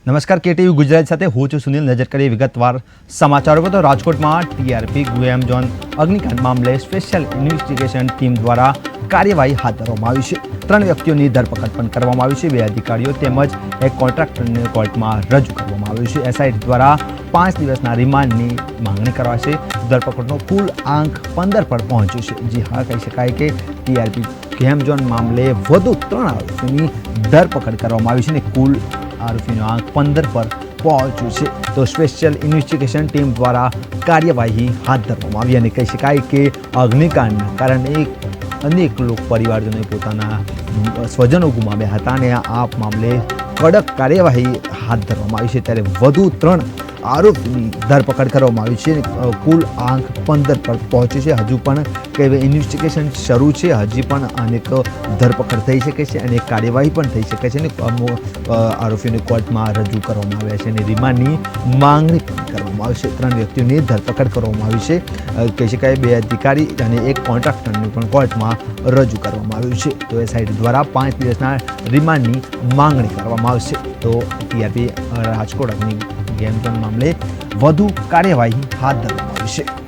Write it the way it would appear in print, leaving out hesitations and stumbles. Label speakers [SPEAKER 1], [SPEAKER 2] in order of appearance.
[SPEAKER 1] નમસ્કાર, કેટીવી ગુજરાત સાથે હું છું સુનિલ. નજર કરીએ વિગતવાર સમાચારો પર. તો રાજકોટમાં ટીઆરપી ગેમ ઝોન અગ્નિકાંડ મામલે સ્પેશિયલ ઇન્વેસ્ટિગેશન ટીમ દ્વારા કાર્યવાહી હાથ ધરવામાં આવી છે. 3 વ્યક્તિઓની ધરપકડ પણ કરવામાં આવી છે. 2 અધિકારીઓ તેમજ એક કોન્ટ્રાક્ટરને કોર્ટમાં રજૂ કરવામાં આવ્યું છે. એસઆઈટી દ્વારા 5 દિવસના રિમાન્ડની માંગણી કરાશે. ધરપકડનો કુલ આંક 15 પર પહોંચ્યો છે. જી હા, કહી શકાય કે ટીઆરપી ગેમ ઝોન મામલે વધુ 3 આરોપીની ધરપકડ કરવામાં આવી છે અને કુલ આરોપીનો આંક 15 પર પહોંચ્યું છે. તો સ્પેશિયલ ઇન્વેસ્ટિગેશન ટીમ દ્વારા કાર્યવાહી હાથ ધરવામાં આવી અને કહી શકાય કે અગ્નિકાંડના કારણે અનેક પરિવારજનોએ પોતાના સ્વજનો ગુમાવ્યા હતા અને આ મામલે કડક કાર્યવાહી હાથ ધરવામાં આવી છે. ત્યારે વધુ 3 આરોપીની ધરપકડ કરવામાં આવી છે. કુલ આંક 15 પર પહોંચ્યો છે. હજુ પણ કે ઇન્વેસ્ટિગેશન શરૂ છે. હજી પણ અનેક ધરપકડ થઈ શકે છે અને કાર્યવાહી પણ થઈ શકે છે અને આરોપીઓને કોર્ટમાં રજૂ કરવામાં આવ્યા છે અને રિમાન્ડની માંગણી પણ કરવામાં આવી છે. 3 વ્યક્તિઓની ધરપકડ કરવામાં આવી છે. કહી શકાય 2 અધિકારી અને એક કોન્ટ્રાક્ટરને પણ કોર્ટમાં રજૂ કરવામાં આવ્યું છે. તો એસઆઈટી દ્વારા 5 દિવસના રિમાન્ડની માંગણી કરવામાં આવશે. તો ટીઆરપી રાજકોટ અગ્નિ ગેમ ઝોન મામલે વધુ કાર્યવાહી હાથ ધરવામાં આવી છે.